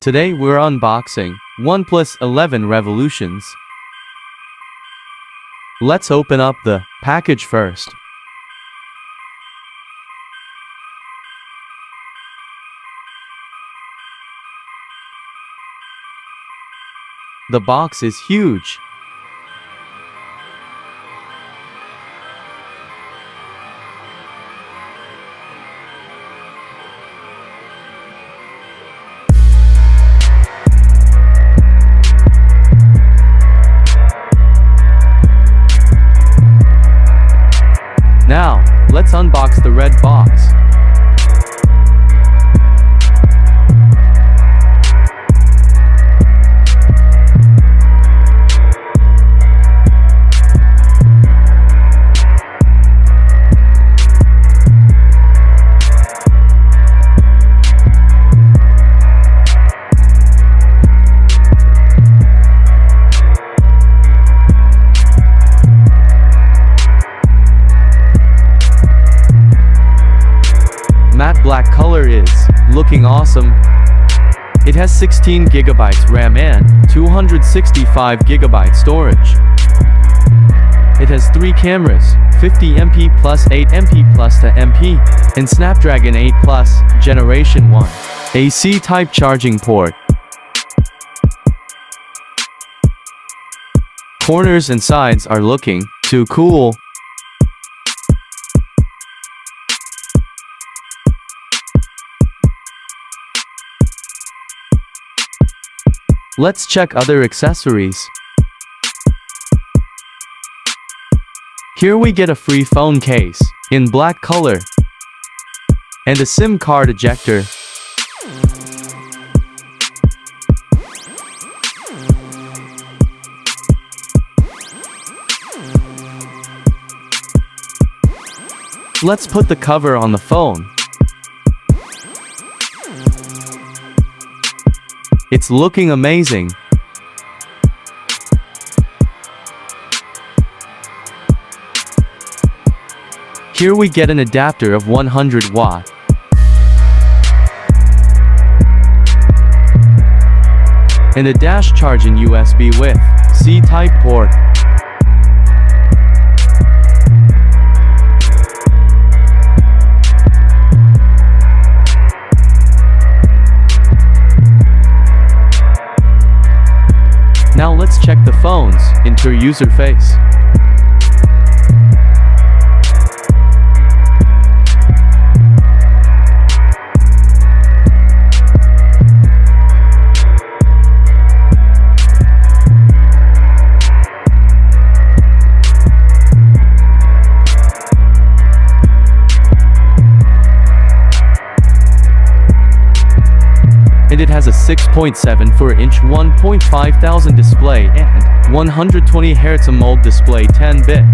Today we're unboxing OnePlus 11 Revolutions. Let's open up the package first. The box is huge. Now, let's unbox the red box. Matte black color is looking awesome. It has 16GB RAM and 265GB storage. It has 3 cameras, 50MP plus 8MP plus 10MP, and Snapdragon 8 Plus Generation 1 AC type charging port. Corners and sides are looking too cool. Let's check other accessories. Here we get a free phone case in black color and a SIM card ejector. Let's put the cover on the phone. It's looking amazing. Here we get an adapter of 100 watt. And a dash charging USB with C-type port. Now let's check the phone's interface. And it has a 6.74-inch 1.5000 display and 120Hz AMOLED display 10-bit.